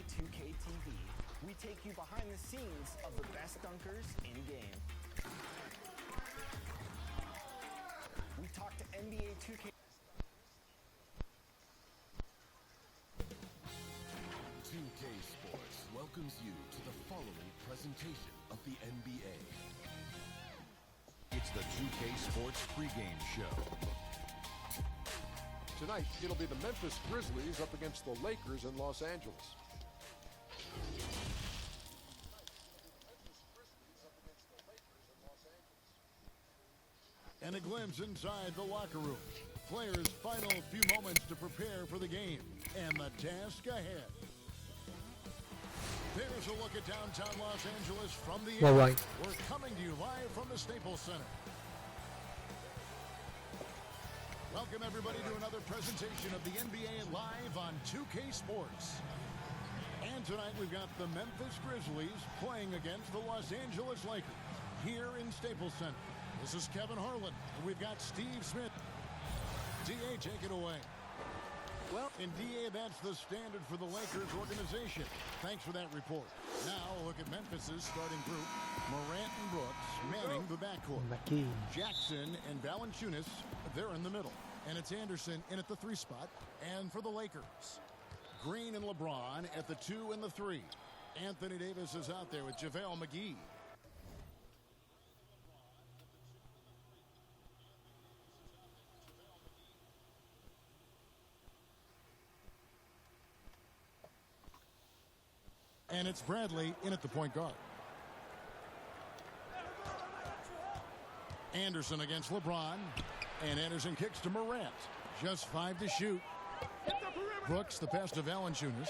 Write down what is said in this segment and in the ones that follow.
2K TV. We take you behind the scenes of the best dunkers in game. We talk to NBA 2K. 2K Sports welcomes you to the following presentation of the NBA. It's the 2K Sports pregame show. Tonight, it'll be the Memphis Grizzlies up against the Lakers in Los Angeles. And a glimpse inside the locker room. Players' final few moments to prepare for the game and the task ahead. There's a look at downtown Los Angeles from the air. Bye-bye. We're coming to you live from the Staples Center. Welcome, everybody, to another presentation of the NBA live on 2K Sports. And tonight we've got the Memphis Grizzlies playing against the Los Angeles Lakers here in Staples Center. This is Kevin Harlan, and we've got Steve Smith. DA, take it away. Well, in DA, that's the standard for the Lakers organization. Thanks for that report. Now, look at Memphis's starting group. Morant and Brooks manning the backcourt. McGee. Jackson and Valanciunas, they're in the middle. And it's Anderson in at the 3 spot. And for the Lakers, Green and LeBron at the 2 and the 3. Anthony Davis is out there with JaVale McGee. And it's Bradley in at the point guard. Anderson against LeBron. And Anderson kicks to Morant. Just 5 to shoot. Brooks, the pass to Valanciunas.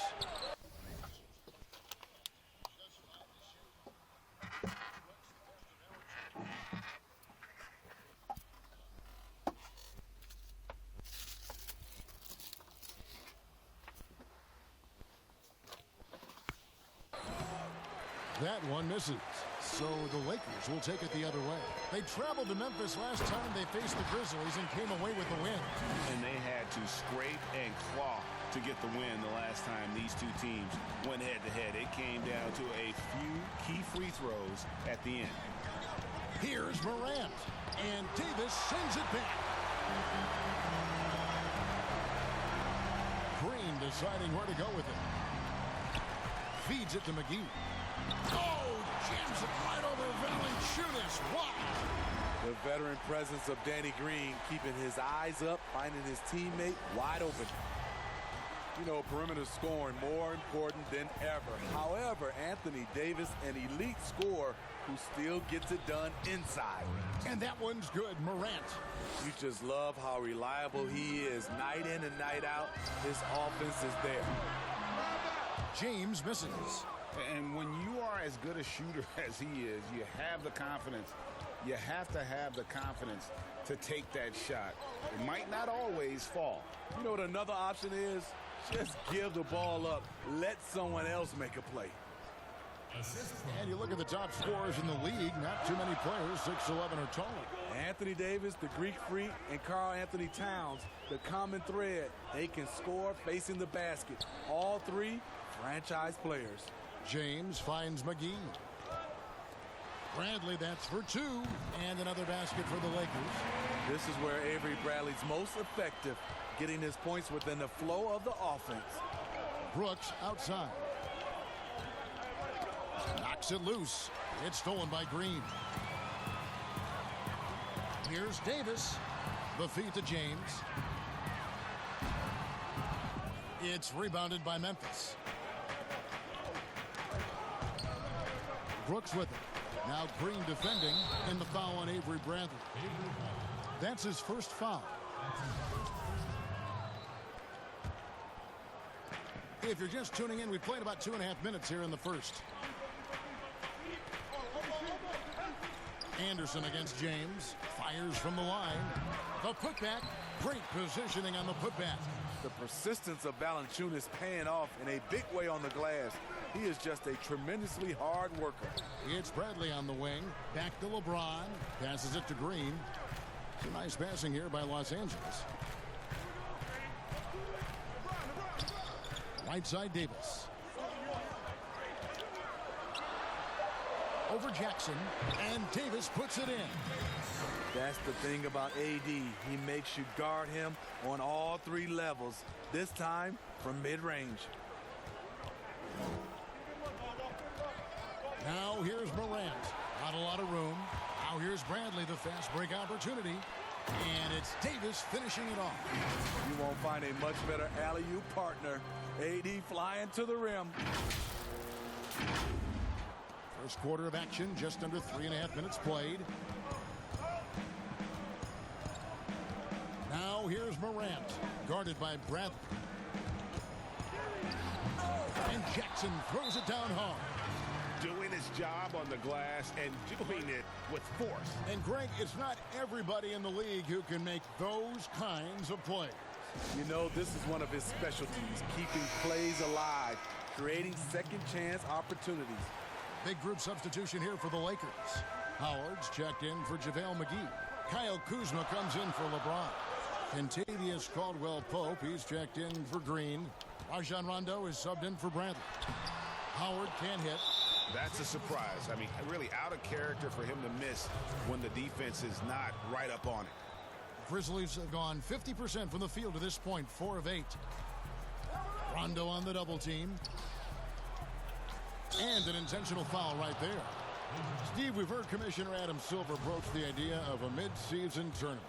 That one misses. So the Lakers will take it the other way. They traveled to Memphis last time they faced the Grizzlies and came away with the win. And they had to scrape and claw to get the win the last time these two teams went head-to-head. It came down to a few key free throws at the end. Here's Morant. And Davis sends it back. Green deciding where to go with it. Feeds it to McGee. Oh, jams it right over Valanciunas. Wow. The veteran presence of Danny Green keeping his eyes up, finding his teammate wide open. You know, perimeter scoring more important than ever. However, Anthony Davis, an elite scorer who still gets it done inside. And that one's good, Morant. You just love how reliable he is night in and night out. His offense is there. James misses. And when you are as good a shooter as he is, you have the confidence. You have to have the confidence to take that shot. It might not always fall. You know what another option is? Just give the ball up. Let someone else make a play. And you look at the top scorers in the league, not too many players, 6'11" or taller. Anthony Davis, the Greek Freak, and Karl Anthony Towns, the common thread, they can score facing the basket. All three franchise players. James finds McGee. Bradley, that's for 2. And another basket for the Lakers. This is where Avery Bradley's most effective, getting his points within the flow of the offense. Brooks outside. Knocks it loose. It's stolen by Green. Here's Davis. The feed to James. It's rebounded by Memphis. Brooks with it. Now Green defending, and the foul on Avery Bradley. That's his first foul. If you're just tuning in, we played about 2.5 minutes here in the first. Anderson against James. Fires from the line. The putback. Great positioning on the putback. The persistence of Valanciunas paying off in a big way on the glass. He is just a tremendously hard worker. It's Bradley on the wing. Back to LeBron. Passes it to Green. It's a nice passing here by Los Angeles. Right side Davis. over Jackson, and Davis puts it in. That's the thing about AD. He makes you guard him on all three levels, this time from mid-range. Now here's Morant. Not a lot of room. Now here's Bradley, the fast break opportunity. And it's Davis finishing it off. You won't find a much better alley-oop partner. AD flying to the rim. First quarter of action, just under 3.5 minutes played. Now here's Morant, guarded by Bradley. And Jackson throws it down hard. Doing his job on the glass and doing it with force. And Greg, it's not everybody in the league who can make those kinds of plays. You know, this is one of his specialties, keeping plays alive, creating second chance opportunities. Big group substitution here for the Lakers. Howard's checked in for JaVale McGee. Kyle Kuzma comes in for LeBron. Kentavious Caldwell-Pope, he's checked in for Green. Rajon Rondo is subbed in for Bradley. Howard can't hit. That's a surprise. I mean, really out of character for him to miss when the defense is not right up on it. Grizzlies have gone 50% from the field to this point, 4 of 8. Rondo on the double team. And an intentional foul right there. Steve, we've heard Commissioner Adam Silver broach the idea of a mid-season tournament.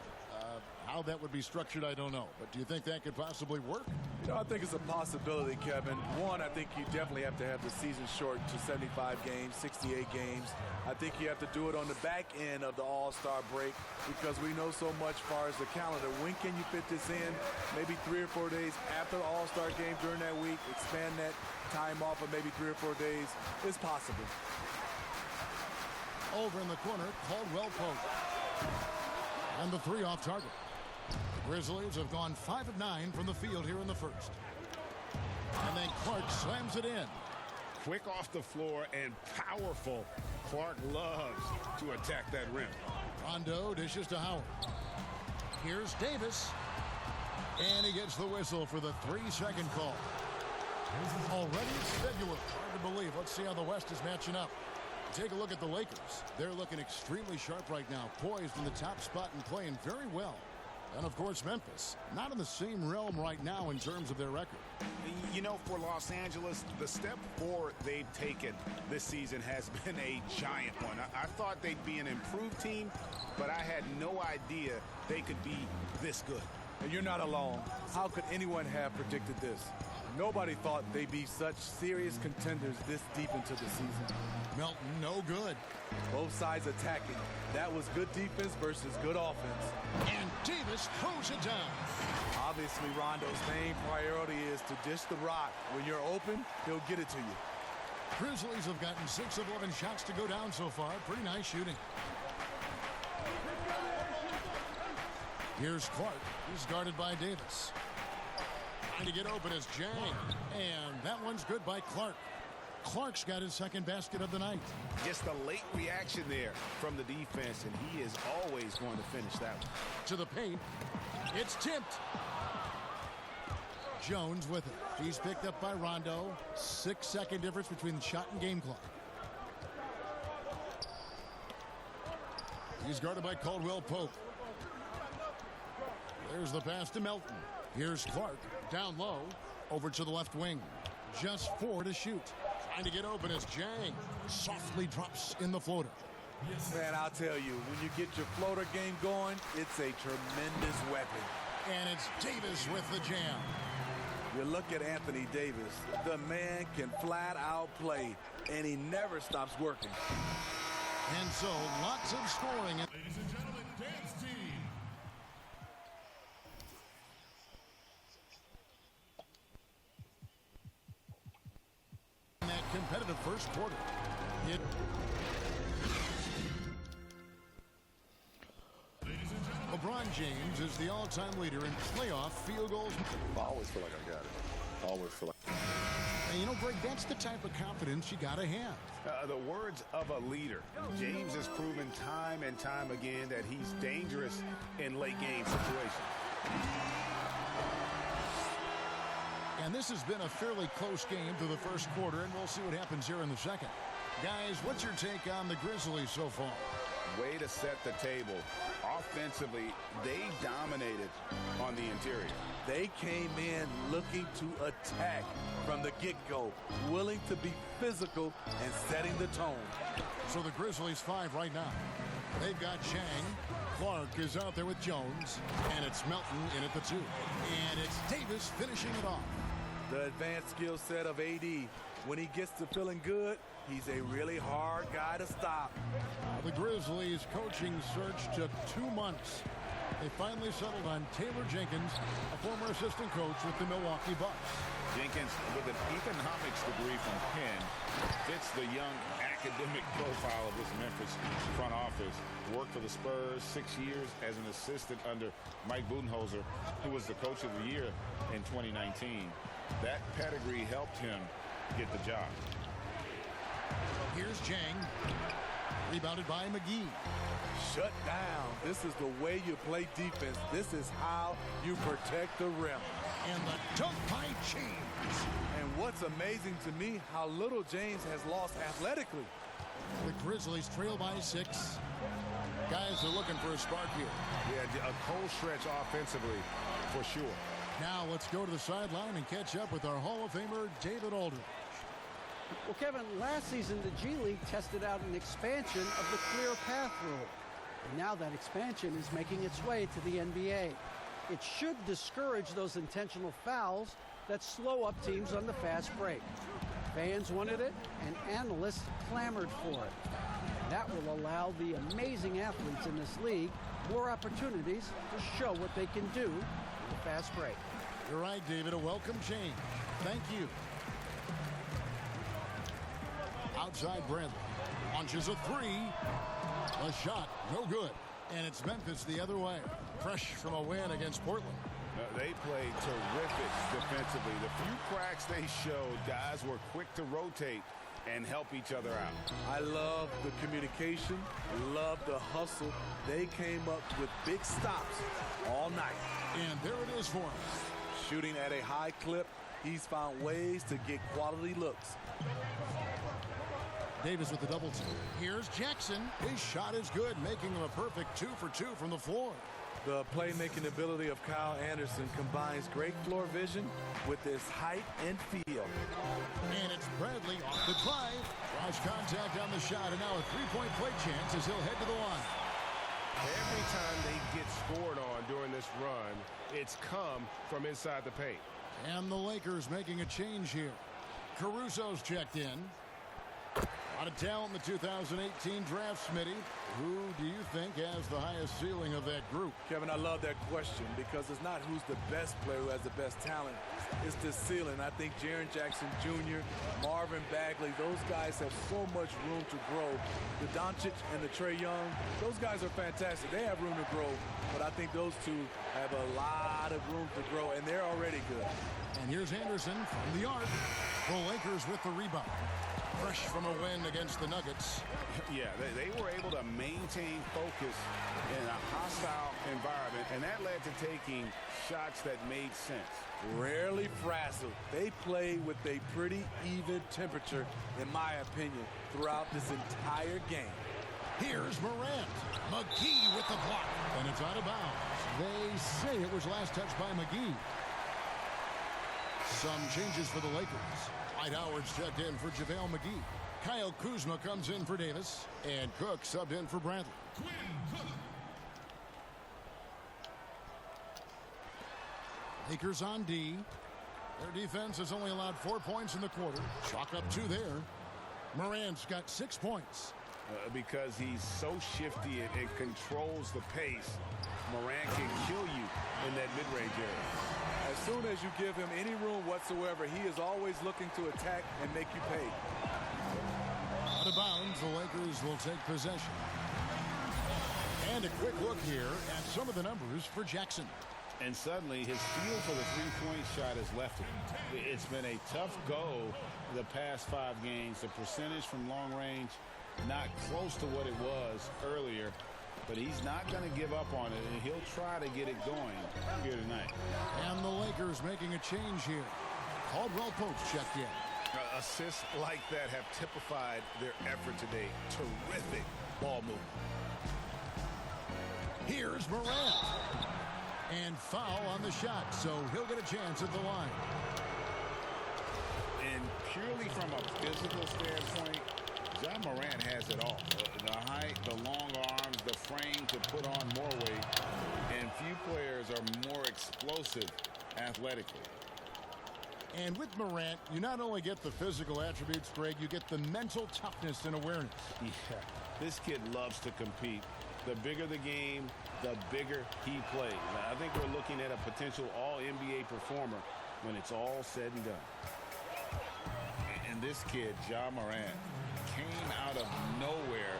How that would be structured, I don't know. But do you think that could possibly work? You know, I think it's a possibility, Kevin. One, I think you definitely have to have the season shortened to 75 games, 68 games. I think you have to do it on the back end of the All-Star break because we know so much as far as the calendar. When can you fit this in? Maybe 3 or 4 days after the All-Star game during that week. Expand that time off of maybe 3 or 4 days. It's possible. Over in the corner, Caldwell-Pope. And the 3 off target. The Grizzlies have gone 5 of 9 from the field here in the first. And then Clark slams it in. Quick off the floor and powerful. Clark loves to attack that rim. Rondo dishes to Howard. Here's Davis. And he gets the whistle for the 3-second call. Already February. Hard to believe. Let's see how the West is matching up. Take a look at the Lakers. They're looking extremely sharp right now, poised in the top spot and playing very well. And, of course, Memphis, not in the same realm right now in terms of their record. You know, for Los Angeles, the step forward they've taken this season has been a giant one. I thought they'd be an improved team, but I had no idea they could be this good. And you're not alone. How could anyone have predicted this? Nobody thought they'd be such serious contenders this deep into the season. Melton, no good. Both sides attacking. That was good defense versus good offense. And Davis throws it down. Obviously, Rondo's main priority is to dish the rock. When you're open, he'll get it to you. Grizzlies have gotten 6 of 11 shots to go down so far. Pretty nice shooting. Here's Clark. He's guarded by Davis. Trying to get open is Jang. And that one's good by Clark. Clark's got his second basket of the night. Just a late reaction there from the defense, and he is always going to finish that one. To the paint. It's tipped. Jones with it. He's picked up by Rondo. 6-second difference between the shot and game clock. He's guarded by Caldwell-Pope. There's the pass to Melton. Here's Clark. Down low. Over to the left wing. Just 4 to shoot. Trying to get open as Jang softly drops in the floater. Man, I'll tell you, when you get your floater game going, it's a tremendous weapon. And it's Davis with the jam. You look at Anthony Davis. The man can flat out play, and he never stops working. And so, lots of scoring. Ladies and gentlemen, dance team. In that competitive first quarter. LeBron James is the all-time leader in playoff field goals. I always feel like I got it. I always feel like. And you know, Greg, that's the type of confidence you got to have. The words of a leader. James has proven time and time again that he's dangerous in late game situations. And this has been a fairly close game through the first quarter, and we'll see what happens here in the second. Guys, what's your take on the Grizzlies so far? Way to set the table. Offensively, they dominated on the interior. They came in looking to attack from the get-go, willing to be physical and setting the tone. So the Grizzlies 5 right now. They've got Chang. Clark is out there with Jones. And it's Melton in at the 2. And it's Davis finishing it off. The advanced skill set of AD. When he gets to feeling good, he's a really hard guy to stop. The Grizzlies coaching search took 2 months. They finally settled on Taylor Jenkins, a former assistant coach with the Milwaukee Bucks. Jenkins, with an economics degree from Penn, fits the young academic profile of this Memphis front office. Worked for the Spurs 6 years as an assistant under Mike Budenholzer, who was the coach of the year in 2019. That pedigree helped him get the job. Here's Jang. Rebounded by McGee. Shut down. This is the way you play defense. This is how you protect the rim. And the dunk by James. And what's amazing to me, how little James has lost athletically. The Grizzlies trail by 6. Guys are looking for a spark here. Yeah, a cold stretch offensively, for sure. Now let's go to the sideline and catch up with our Hall of Famer, David Aldridge. Well, Kevin, last season the G League tested out an expansion of the clear path rule. And now that expansion is making its way to the NBA. It should discourage those intentional fouls that slow up teams on the fast break. Fans wanted it, and analysts clamored for it. That will allow the amazing athletes in this league more opportunities to show what they can do in the fast break. You're right, David. A welcome change. Thank you. Outside Bradley. Launches a 3. A shot. No good. And it's Memphis the other way. Fresh from a win against Portland. They played terrific defensively. The few cracks they showed, guys were quick to rotate and help each other out. I love the communication, love the hustle. They came up with big stops all night. And there it is for him. Shooting at a high clip, he's found ways to get quality looks. Davis with the double team. Here's Jackson. His shot is good, making him a perfect 2 for 2 from the floor. The playmaking ability of Kyle Anderson combines great floor vision with his height and feel. And it's Bradley off the drive. Draws contact on the shot, and now a three-point play chance as he'll head to the line. Every time they get scored on during this run, it's come from inside the paint. And the Lakers making a change here. Caruso's checked in. A lot of talent in the 2018 draft, Smitty. Who do you think has the highest ceiling of that group? Kevin, I love that question because it's not who's the best player who has the best talent. It's the ceiling. I think Jaren Jackson Jr., Marvin Bagley, those guys have so much room to grow. The Doncic and the Trae Young, those guys are fantastic. They have room to grow, but I think those two have a lot of room to grow, and they're already good. And here's Anderson from the arc. The Lakers with the rebound. Fresh from a win against the Nuggets. Yeah, they were able to maintain focus in a hostile environment, and that led to taking shots that made sense. Rarely frazzled. They play with a pretty even temperature, in my opinion, throughout this entire game. Here's Morant. McGee with the block. And it's out of bounds. They say it was last touched by McGee. Some changes for the Lakers. Dwight Howard's checked in for JaVale McGee. Kyle Kuzma comes in for Davis. And Cook subbed in for Bradley. Lakers on D. Their defense has only allowed 4 points in the quarter. Chalk up 2 there. Morant's got 6 points. Because he's so shifty and controls the pace, Morant can kill you in that mid-range area. As soon as you give him any room whatsoever, he is always looking to attack and make you pay. Out of bounds, the Lakers will take possession. And a quick look here at some of the numbers for Jackson. And suddenly, his feel for the three-point shot has left him. It's been a tough go the past 5 games. The percentage from long range, not close to what it was earlier. But he's not going to give up on it, and he'll try to get it going here tonight. And the Lakers making a change here. Caldwell Pope checked in. Assists like that have typified their effort today. Terrific ball movement. Here's Morant. And foul on the shot, so he'll get a chance at the line. And purely from a physical standpoint, Ja Morant has it all. The height, the long arms, the frame to put on more weight. And few players are more explosive athletically. And with Morant, you not only get the physical attributes, Greg, you get the mental toughness and awareness. Yeah, this kid loves to compete. The bigger the game, the bigger he plays. Now, I think we're looking at a potential all-NBA performer when it's all said and done. And this kid, Ja Morant, came out of nowhere,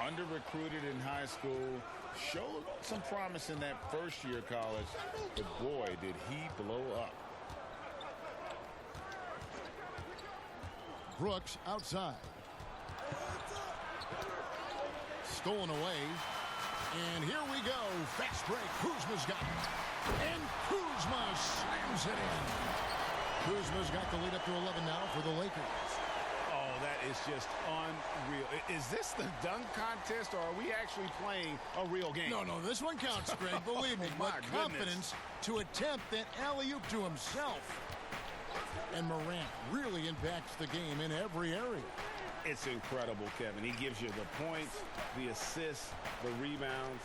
under-recruited in high school, showed some promise in that first year of college, but boy, did he blow up. Brooks outside. Stolen away. And here we go. Fast break. Kuzma's got it. And Kuzma slams it in. Kuzma's got the lead up to 11 now for the Lakers. Oh, that is just unreal. Is this the dunk contest, or are we actually playing a real game? No, this one counts, Greg. Believe me. My But confidence to attempt that alley-oop to himself. And Morant really impacts the game in every area. It's incredible, Kevin. He gives you the points, the assists, the rebounds.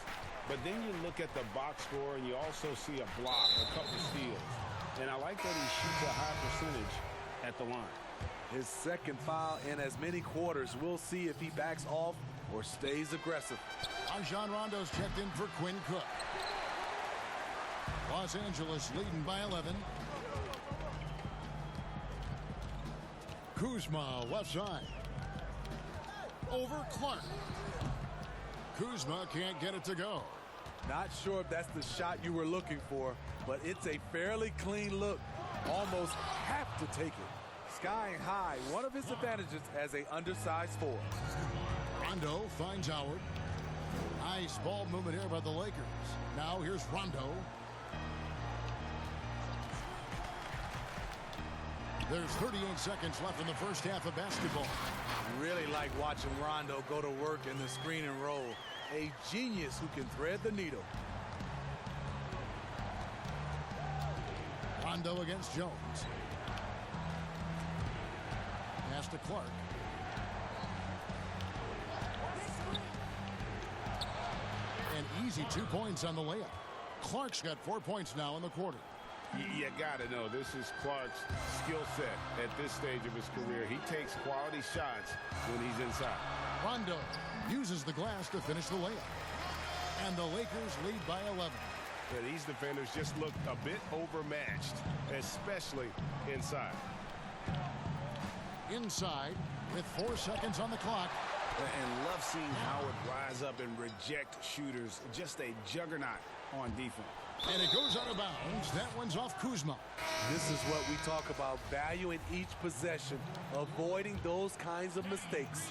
But then you look at the box score, and you also see a block, a couple steals. And I like that he shoots a high percentage at the line. His second foul in as many quarters. We'll see if he backs off or stays aggressive. Rajon Rondo's checked in for Quinn Cook. Los Angeles leading by 11. Kuzma left side. Over Clark. Kuzma can't get it to go. Not sure if that's the shot you were looking for, but it's a fairly clean look. Almost have to take it. Skying high, one of his advantages as an undersized forward. Rondo finds Howard. Nice ball movement here by the Lakers. Now here's Rondo. There's 38 seconds left in the first half of basketball. Really like watching Rondo go to work in the screen and roll. A genius who can thread the needle. Rondo against Jones. Pass to Clark. An easy 2 points on the layup. Clark's got 4 points now in the quarter. You got to know this is Clark's skill set at this stage of his career. He takes quality shots when he's inside. Rondo uses the glass to finish the layup. And the Lakers lead by 11. Yeah, these defenders just look a bit overmatched, especially inside. Inside with 4 seconds on the clock. And love seeing Howard rise up and reject shooters. Just a juggernaut on defense. And it goes out of bounds. That one's off Kuzma. This is what we talk about, value in each possession, avoiding those kinds of mistakes.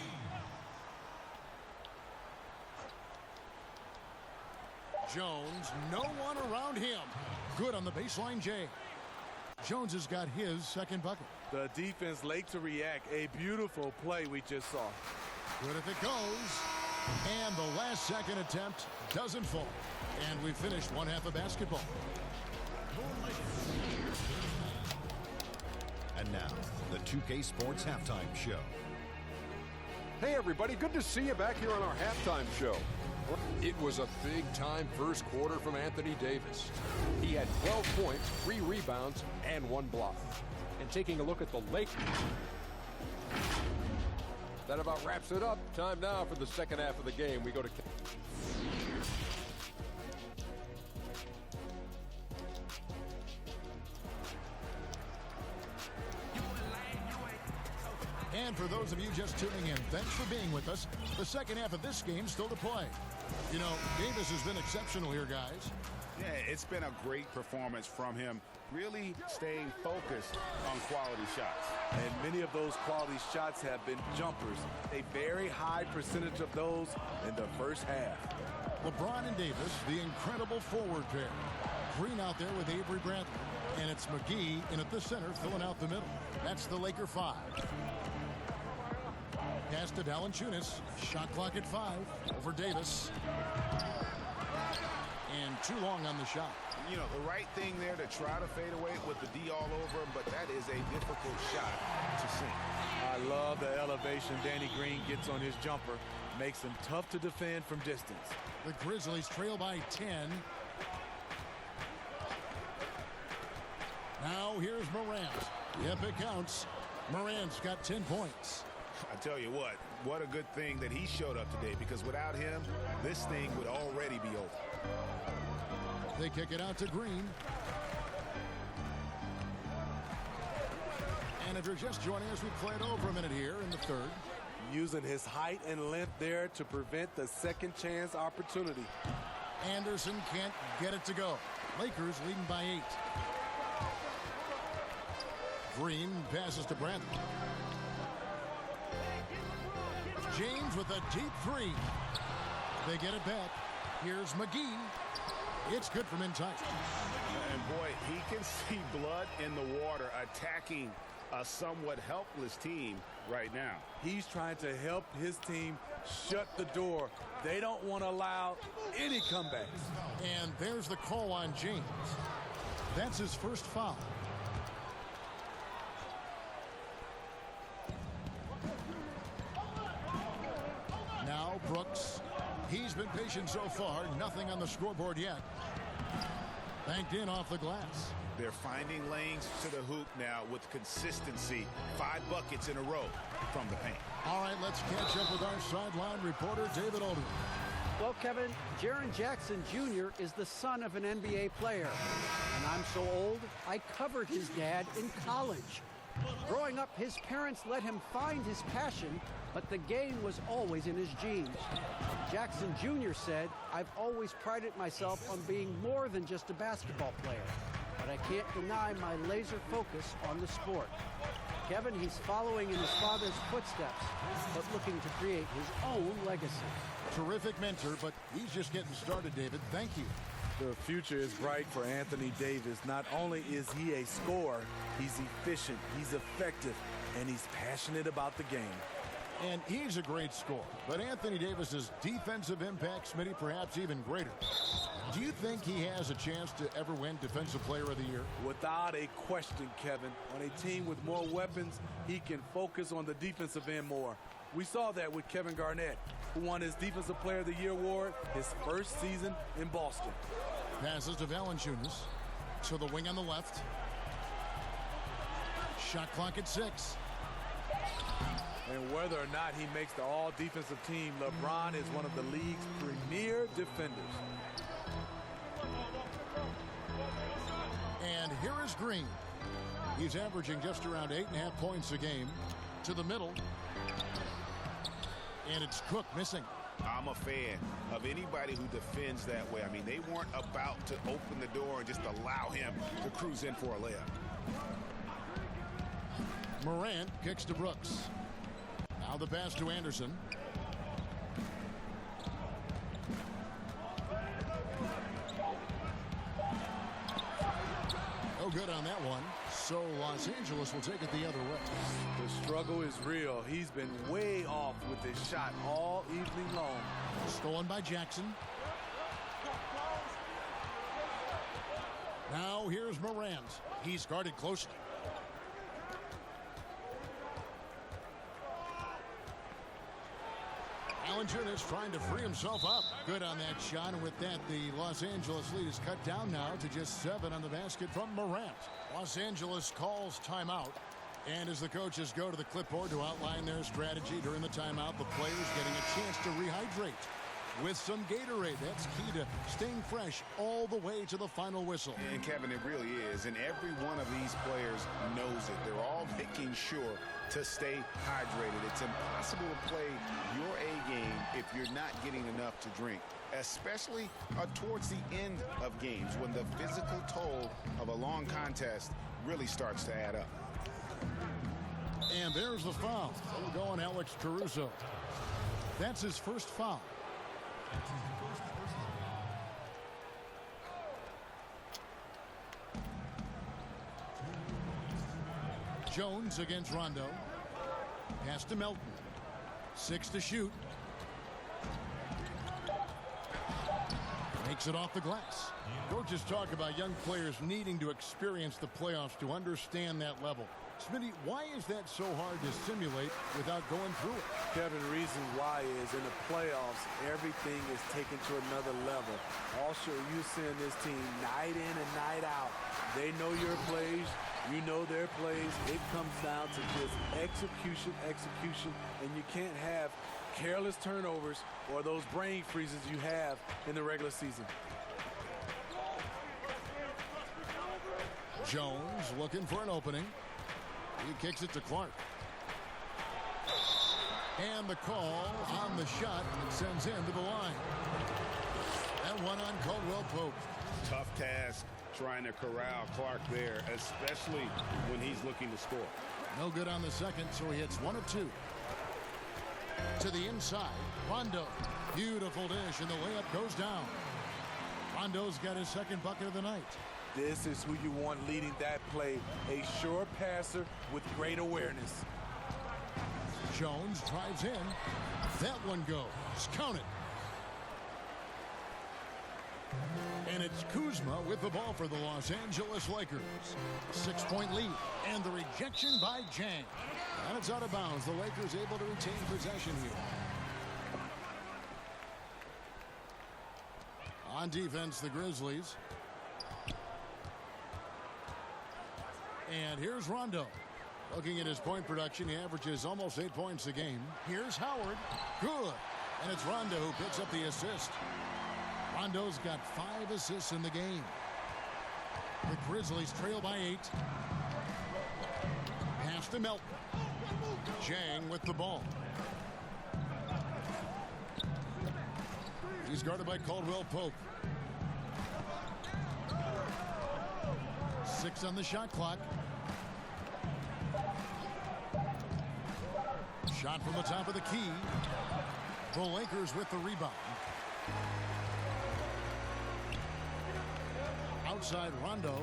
Jones, no one around him. Good on the baseline, Jay. Jones has got his second bucket. The defense late to react. A beautiful play we just saw. Good if it goes. And the last second attempt doesn't fall. And we finished one half of basketball. And now, the 2K Sports Halftime Show. Hey, everybody. Good to see you back here on our halftime show. It was a big-time first quarter from Anthony Davis. He had 12 points, 3 rebounds, and 1 block. And taking a look at the Lakers, that about wraps it up. Time now for the second half of the game. We go to... And for those of you just tuning in, thanks for being with us. The second half of this game still to play. You know, Davis has been exceptional here, guys. Yeah, it's been a great performance from him, really staying focused on quality shots. And many of those quality shots have been jumpers. A very high percentage of those in the first half. LeBron and Davis, the incredible forward pair. Green out there with Avery Bradley. And it's McGee in at the center, filling out the middle. That's the Laker 5. Pass to Valanciunas. Shot clock at 5. Over Davis. And too long on the shot. You know, the right thing there to try to fade away with the D all over him, but that is a difficult shot to sink. I love the elevation Danny Green gets on his jumper. Makes him tough to defend from distance. The Grizzlies trail by 10. Now here's Morant. Yep, it counts. Morant's got 10 points. I tell you what a good thing that he showed up today, because without him, this thing would already be over. They kick it out to Green. And if you're just joining us, we played over a minute here in the third. Using his height and length there to prevent the second chance opportunity. Anderson can't get it to go. Lakers leading by 8. Green passes to Bradley. James with a deep 3. They get it back. Here's McGee. It's good from inside. And boy, he can see blood in the water attacking a somewhat helpless team right now. He's trying to help his team shut the door. They don't want to allow any comebacks. And there's the call on James. That's his first foul. Now Brooks. He's been patient so far. Nothing on the scoreboard yet. Banked in off the glass. They're finding lanes to the hoop now with consistency. 5 buckets in a row from the paint. All right, let's catch up with our sideline reporter, David Aldridge. Well, Kevin, Jaren Jackson Jr. is the son of an NBA player. And I'm so old, I covered his dad in college. Growing up, his parents let him find his passion, but the game was always in his genes. Jackson Jr. said, "I've always prided myself on being more than just a basketball player, but I can't deny my laser focus on the sport." Kevin, he's following in his father's footsteps, but looking to create his own legacy. Terrific mentor, but he's just getting started, David. Thank you. The future is bright for Anthony Davis. Not only is he a scorer, he's efficient, he's effective, and he's passionate about the game. And he's a great scorer, but Anthony Davis's defensive impact, Smitty, perhaps even greater. Do you think he has a chance to ever win Defensive Player of the Year? Without a question, Kevin. On a team with more weapons, he can focus on the defensive end more. We saw that with Kevin Garnett, who won his Defensive Player of the Year award his first season in Boston. Passes to Valanciunas. To the wing on the left. Shot clock at 6. And whether or not he makes the all-defensive team, LeBron is one of the league's premier defenders. And here is Green. He's averaging just around 8.5 points a game. To the middle. And it's Cook missing. I'm a fan of anybody who defends that way. I mean, they weren't about to open the door and just allow him to cruise in for a layup. Morant kicks to Brooks. Now the pass to Anderson. No good on that one. So Los Angeles will take it the other way. The struggle is real. He's been way off with his shot all evening long. Stolen by Jackson. Now here's Morant. He's guarded closely. Valanciunas trying to free himself up. Good on that shot, and with that, the Los Angeles lead is cut down now to just 7 on the basket from Morant. Los Angeles calls timeout, and as the coaches go to the clipboard to outline their strategy during the timeout, the players getting a chance to rehydrate with some Gatorade. That's key to staying fresh all the way to the final whistle. And Kevin, it really is, and every one of these players knows it. They're all making sure to stay hydrated. It's impossible to play your A game if you're not getting enough to drink, especially towards the end of games when the physical toll of a long contest really starts to add up. And there's the foul. We're going Alex Caruso. That's his first foul. Jones against Rondo. Pass to Melton. 6 to shoot. Makes it off the glass. Coaches talk about young players needing to experience the playoffs to understand that level. Smitty, why is that so hard to simulate without going through it? Kevin, the reason why is in the playoffs, everything is taken to another level. Also, you're seeing this team night in and night out. They know your plays. You know their plays. It comes down to just execution, and you can't have careless turnovers or those brain freezes you have in the regular season. Jones looking for an opening. He kicks it to Clark. And the call on the shot sends him to the line. And one on Caldwell Pope. Tough task trying to corral Clark there, especially when he's looking to score. No good on the second, so he hits 1 of 2. To the inside, Rondo. Beautiful dish, and the layup goes down. Rondo's got his second bucket of the night. This is who you want leading that play. A sure passer with great awareness. Jones drives in. That one goes. Count it. And it's Kuzma with the ball for the Los Angeles Lakers. 6-point lead. And the rejection by Jang. And it's out of bounds. The Lakers able to retain possession here. On defense, the Grizzlies. And here's Rondo. Looking at his point production, he averages almost 8 points a game. Here's Howard. Good. And it's Rondo who picks up the assist. Rondo's got 5 assists in the game. The Grizzlies trail by 8. Pass to Melton. Jang with the ball. He's guarded by Caldwell Pope. 6 on the shot clock. Shot from the top of the key. The Lakers with the rebound. Outside Rondo.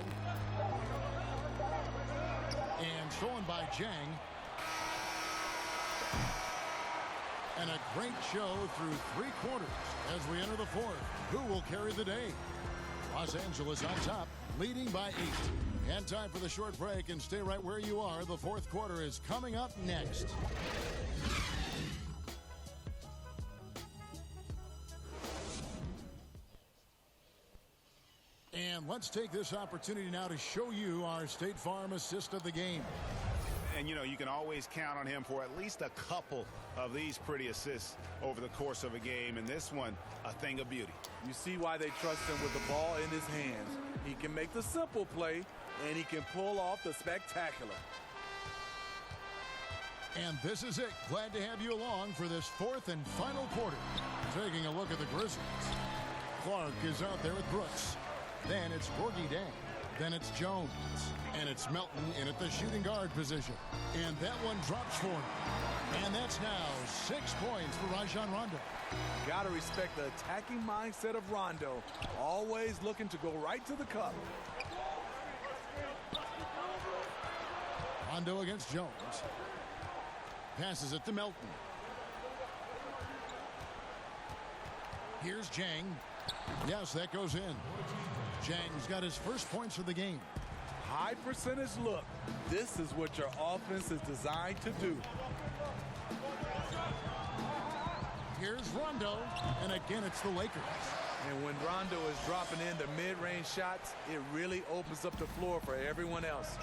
And stolen by Jang. And a great show through 3 quarters as we enter the 4th. Who will carry the day? Los Angeles on top, leading by 8. And time for the short break, and stay right where you are. The 4th quarter is coming up next. And let's take this opportunity now to show you our State Farm assist of the game. And, you know, you can always count on him for at least a couple of these pretty assists over the course of a game. And this one, a thing of beauty. You see why they trust him with the ball in his hands. He can make the simple play, and he can pull off the spectacular. And this is it. Glad to have you along for this 4th and final quarter. Taking a look at the Grizzlies. Clark is out there with Brooks. Then it's Gorgie Dang. Then it's Jones. And it's Melton in at the shooting guard position. And that one drops for him. And that's now 6 points for Rajon Rondo. Gotta respect the attacking mindset of Rondo. Always looking to go right to the cup. Rondo against Jones. Passes it to Melton. Here's Jang. Yes, that goes in. Jang's got his first points of the game. High percentage look. This is what your offense is designed to do. Here's Rondo, and again it's the Lakers. And when Rondo is dropping in the mid-range shots, it really opens up the floor for everyone else.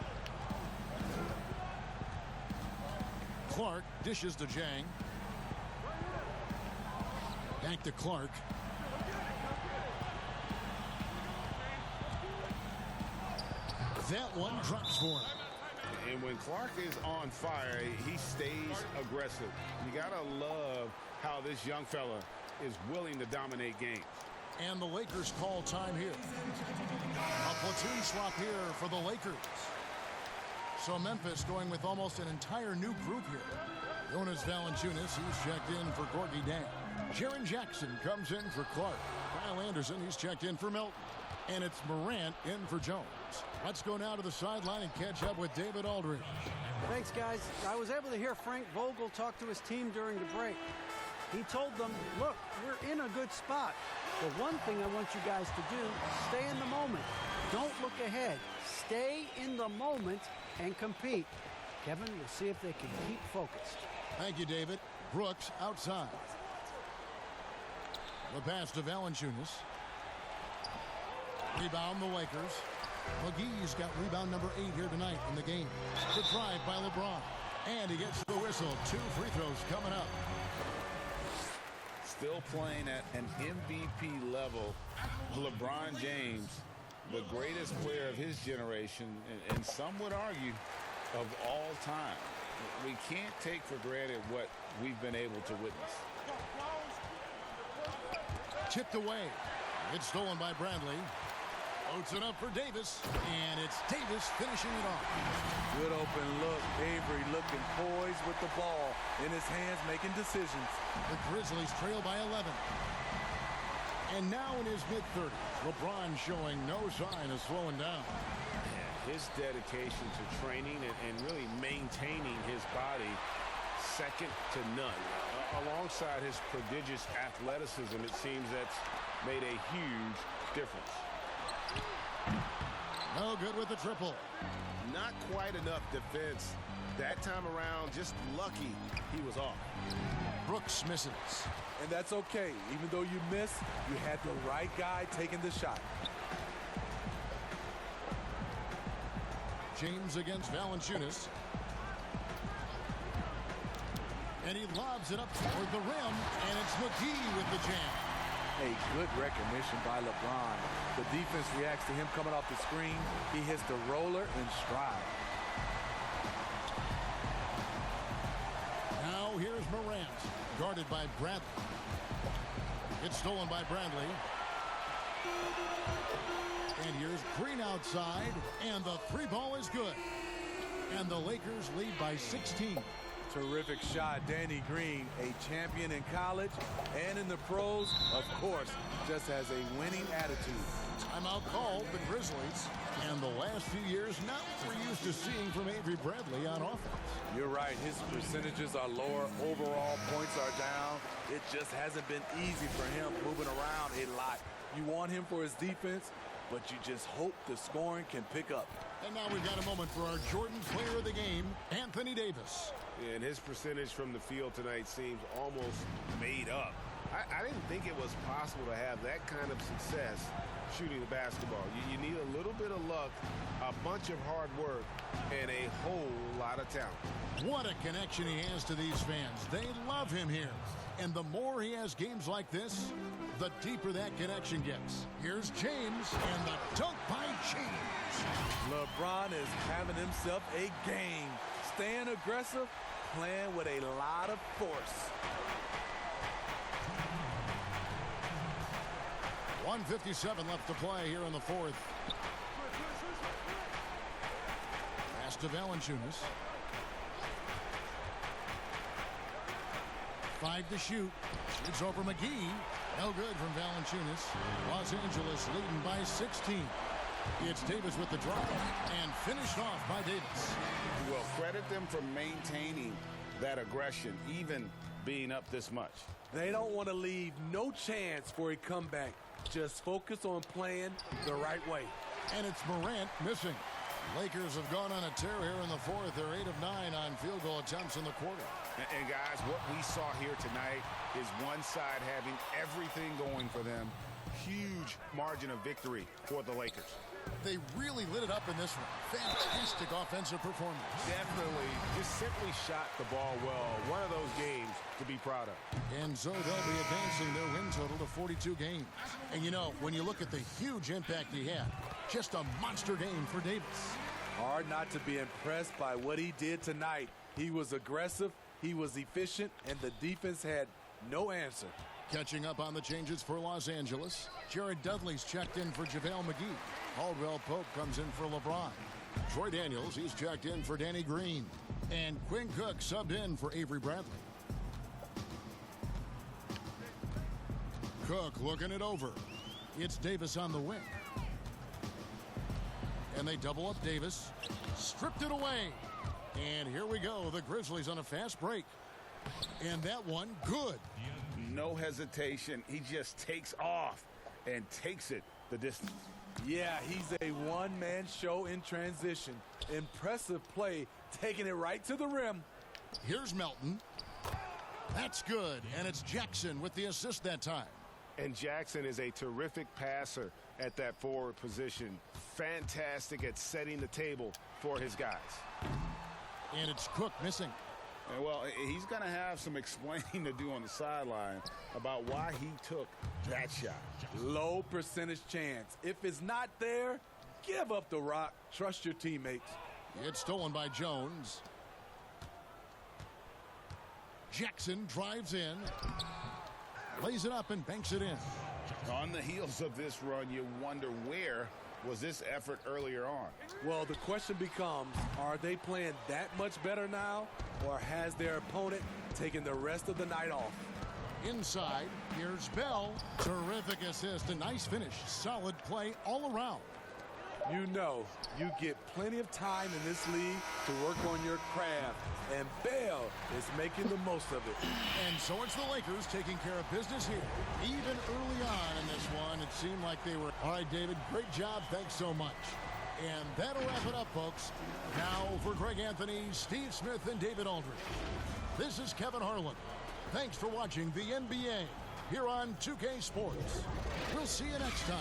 Clark dishes to Jang. Back to Clark. That one drops for him. And when Clark is on fire, he stays aggressive. You got to love how this young fella is willing to dominate games. And the Lakers call time here. A platoon swap here for the Lakers. So Memphis going with almost an entire new group here. Jonas Valanciunas, he's checked in for Gorgie Dang. Jaren Jackson comes in for Clark. Kyle Anderson, he's checked in for Melton. And it's Morant in for Jones. Let's go now to the sideline and catch up with David Aldridge. Thanks, guys. I was able to hear Frank Vogel talk to his team during the break. He told them, look, we're in a good spot. The one thing I want you guys to do, stay in the moment. Don't look ahead. Stay in the moment and compete. Kevin, we'll see if they can keep focused. Thank you, David. Brooks outside. The pass to Valanciunas. Rebound the Lakers. McGee's got rebound number 8 here tonight in the game. The drive by LeBron. And he gets the whistle. 2 free throws coming up. Still playing at an MVP level. LeBron James, the greatest player of his generation, and some would argue of all time. We can't take for granted what we've been able to witness. Tipped away. It's stolen by Bradley. Floats it up for Davis, and it's Davis finishing it off. Good open look. Avery looking poised with the ball in his hands, making decisions. The Grizzlies trail by 11. And now in his mid-30s, LeBron showing no sign of slowing down. His dedication to training and really maintaining his body, second to none. Alongside his prodigious athleticism, it seems that's made a huge difference. No good with the triple. Not quite enough defense. That time around, just lucky he was off. Brooks misses. And that's okay. Even though you missed, you had the right guy taking the shot. James against Valanciunas. And he lobs it up toward the rim, and it's McGee with the jam. A good recognition by LeBron. The defense reacts to him coming off the screen. He hits the roller in stride. Now here's Morant, guarded by Bradley. It's stolen by Bradley. And here's Green outside, and the 3 ball is good. And the Lakers lead by 16. Terrific shot. Danny Green, a champion in college and in the pros, of course, just has a winning attitude. Timeout called, the Grizzlies. And the last few years, not what we're used to seeing from Avery Bradley on offense. You're right. His percentages are lower. Overall, points are down. It just hasn't been easy for him moving around a lot. You want him for his defense, but you just hope the scoring can pick up. And now we've got a moment for our Jordan player of the game, Anthony Davis. Yeah, and his percentage from the field tonight seems almost made up. I didn't think it was possible to have that kind of success shooting the basketball. You need a little bit of luck, a bunch of hard work, and a whole lot of talent. What a connection he has to these fans. They love him here. And the more he has games like this, the deeper that connection gets. Here's James, and the dunk by James. LeBron is having himself a game. Staying aggressive, playing with a lot of force. 1:57 left to play here in the fourth. Pass to Valanciunas. 5 to shoot. It's over McGee. No good from Valanciunas. Los Angeles leading by 16. It's Davis with the drive and finished off by Davis. Well, credit them for maintaining that aggression, even being up this much. They don't want to leave no chance for a comeback. Just focus on playing the right way. And it's Morant missing. Lakers have gone on a tear here in the fourth. They're 8 of 9 on field goal attempts in the quarter. And guys, what we saw here tonight is one side having everything going for them. Huge margin of victory for the Lakers. They really lit it up in this one. Fantastic offensive performance. Definitely just simply shot the ball well. One of those games to be proud of. And so they'll be advancing their win total to 42 games. And you know, when you look at the huge impact he had, just a monster game for Davis. Hard not to be impressed by what he did tonight. He was aggressive, he was efficient, and the defense had no answer. Catching up on the changes for Los Angeles, Jared Dudley's checked in for JaVale McGee. Caldwell Pope comes in for LeBron. Troy Daniels, he's checked in for Danny Green. And Quinn Cook subbed in for Avery Bradley. Cook looking it over. It's Davis on the wing. And they double up Davis. Stripped it away. And here we go. The Grizzlies on a fast break. And that one, good. No hesitation. He just takes off and takes it the distance. Yeah, he's a one-man show in transition. Impressive play, taking it right to the rim. Here's Melton. That's good. And it's Jackson with the assist that time. And Jackson is a terrific passer at that forward position. Fantastic at setting the table for his guys. And it's Cook missing. And well, he's going to have some explaining to do on the sideline about why he took that shot. Low percentage chance. If it's not there, give up the rock. Trust your teammates. It's stolen by Jones. Jackson drives in. Lays it up and banks it in. On the heels of this run, you wonder where was this effort earlier on? Well, the question becomes, are they playing that much better now, or has their opponent taken the rest of the night off? Inside, here's Bell. Terrific assist, a nice finish. Solid play all around. You know, you get plenty of time in this league to work on your craft, and Bell is making the most of it. And so it's the Lakers taking care of business here. Even early on in this one, it seemed like they were. All right, David, great job. Thanks so much. And that'll wrap it up, folks. Now for Greg Anthony, Steve Smith, and David Aldridge. This is Kevin Harlan. Thanks for watching the NBA here on 2K Sports. We'll see you next time.